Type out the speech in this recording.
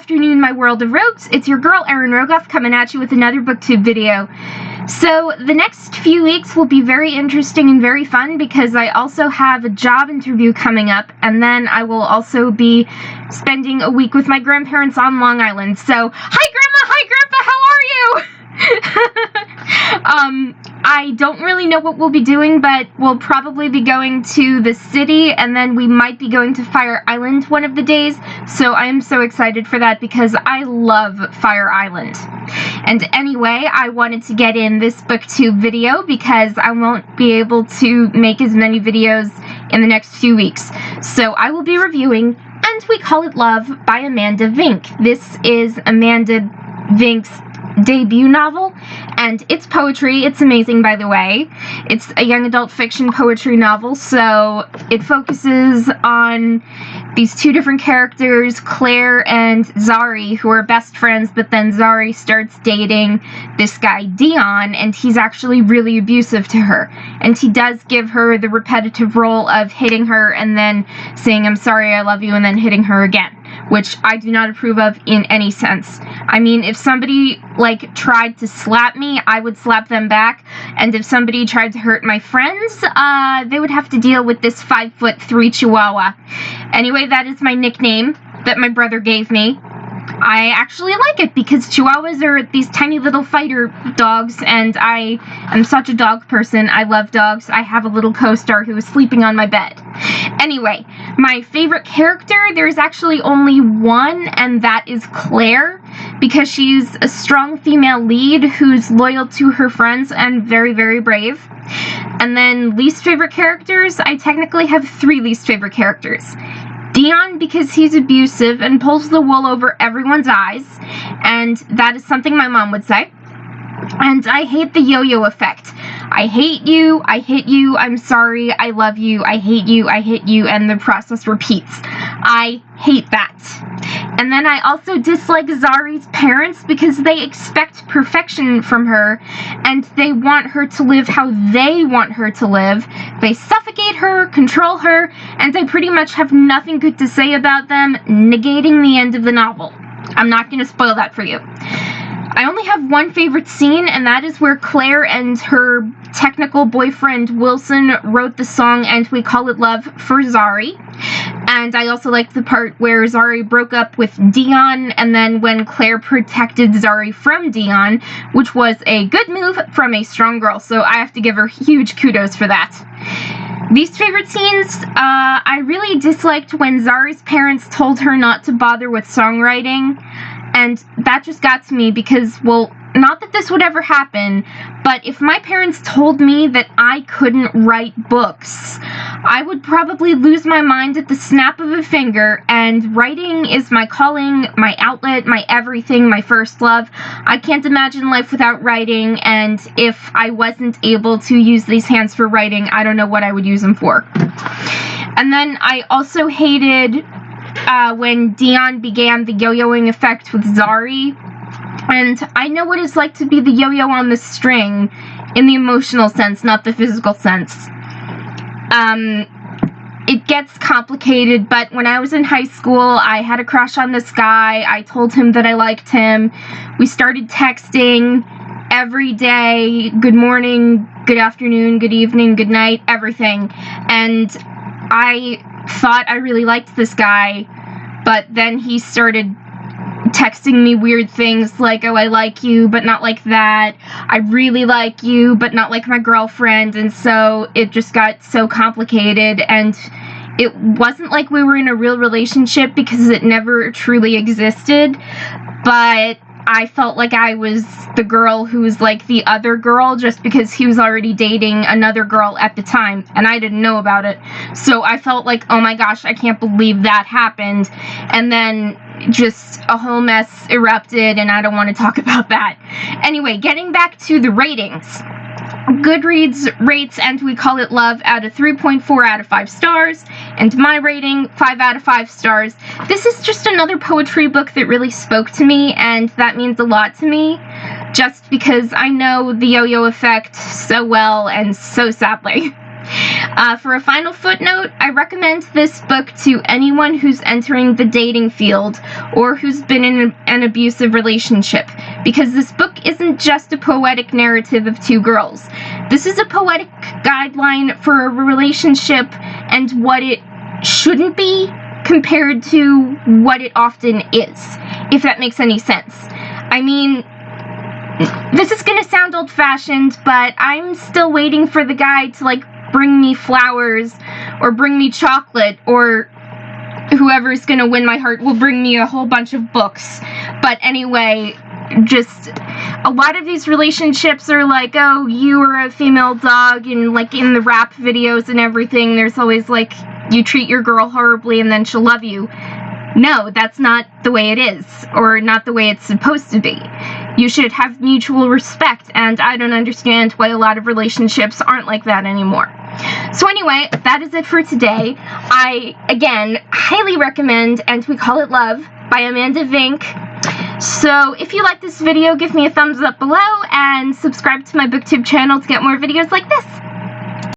afternoon, my world of rogues. It's your girl, Erin Rogoff, coming at you with another booktube video. So the next few weeks will be very interesting and very fun because I also have a job interview coming up, and then I will also be spending a week with my grandparents on Long Island. So, hi Grandma, hi Grandpa, how are you? I don't really know what we'll be doing, but we'll probably be going to the city, and then we might be going to Fire Island one of the days, so I am so excited for that because I love Fire Island. And anyway, I wanted to get in this booktube video because I won't be able to make as many videos in the next few weeks. So I will be reviewing And We Call It Love by Amanda Vink. This is Amanda Vink's debut novel, and it's poetry. It's amazing, by the way. It's a young adult fiction poetry novel, so it focuses on these two different characters, Claire and Zari, who are best friends, but then Zari starts dating this guy, Dion, and he's actually really abusive to her. And he does give her the repetitive role of hitting her and then saying, "I'm sorry, I love you," and then hitting her again, which I do not approve of in any sense. I mean, if somebody, tried to slap me, I would slap them back, and if somebody tried to hurt my friends, they would have to deal with this 5'3" Chihuahua. Anyway, that is my nickname that my brother gave me. I actually like it because Chihuahuas are these tiny little fighter dogs, and I am such a dog person. I love dogs. I have a little co-star who is sleeping on my bed. Anyway, my favorite character, there's actually only one, and that is Claire, because she's a strong female lead who's loyal to her friends and very, very brave. And then least favorite characters, I technically have 3 least favorite characters. Dion, because he's abusive and pulls the wool over everyone's eyes, and that is something my mom would say. And I hate the yo-yo effect. I hate you, I hit you, I'm sorry, I love you, I hate you, I hit you, and the process repeats. I hate that. And then I also dislike Zari's parents because they expect perfection from her, and they want her to live how they want her to live. They suffocate her, control her, and I pretty much have nothing good to say about them, negating the end of the novel. I'm not going to spoil that for you. I only have one favorite scene, and that is where Claire and her technical boyfriend Wilson wrote the song And We Call It Love for Zari. And I also liked the part where Zari broke up with Dion, and then when Claire protected Zari from Dion, which was a good move from a strong girl, so I have to give her huge kudos for that. Least favorite scenes, I really disliked when Zari's parents told her not to bother with songwriting. And that just got to me because, well, not that this would ever happen, but if my parents told me that I couldn't write books, I would probably lose my mind at the snap of a finger, and writing is my calling, my outlet, my everything, my first love. I can't imagine life without writing, and if I wasn't able to use these hands for writing, I don't know what I would use them for. And then I also hated when Dion began the yo-yoing effect with Zari, and I know what it's like to be the yo-yo on the string in the emotional sense, not the physical sense. It gets complicated, but when I was in high school, I had a crush on this guy. I told him that I liked him. We started texting every day, good morning, good afternoon, good evening, good night, everything, and I thought I really liked this guy, but then he started texting me weird things like, "Oh, I like you, but not like that. I really like you, but not like my girlfriend," and so it just got so complicated, and it wasn't like we were in a real relationship because it never truly existed, but I felt like I was the girl who was like the other girl just because he was already dating another girl at the time, and I didn't know about it. So I felt like, oh my gosh, I can't believe that happened. And then just a whole mess erupted, and I don't want to talk about that. Anyway, getting back to the ratings. Goodreads rates And We Call It Love at a 3.4 out of 5 stars, and my rating, 5 out of 5 stars. This is just another poetry book that really spoke to me, and that means a lot to me, just because I know the yo-yo effect so well and so sadly. For a final footnote, I recommend this book to anyone who's entering the dating field or who's been in an abusive relationship, because this book isn't just a poetic narrative of two girls. This is a poetic guideline for a relationship and what it shouldn't be compared to what it often is, if that makes any sense. I mean, this is gonna sound old-fashioned, but I'm still waiting for the guy to, like, bring me flowers or bring me chocolate, or whoever's gonna win my heart will bring me a whole bunch of books. But anyway, just a lot of these relationships are like, oh, you are a female dog, and like in the rap videos and everything, there's always like, you treat your girl horribly and then she'll love you. No, that's not the way it is, or not the way it's supposed to be. You should have mutual respect, and I don't understand why a lot of relationships aren't like that anymore. So anyway, that is it for today. I, again, highly recommend And We Call It Love by Amanda Vink. So if you like this video, give me a thumbs up below and subscribe to my booktube channel to get more videos like this.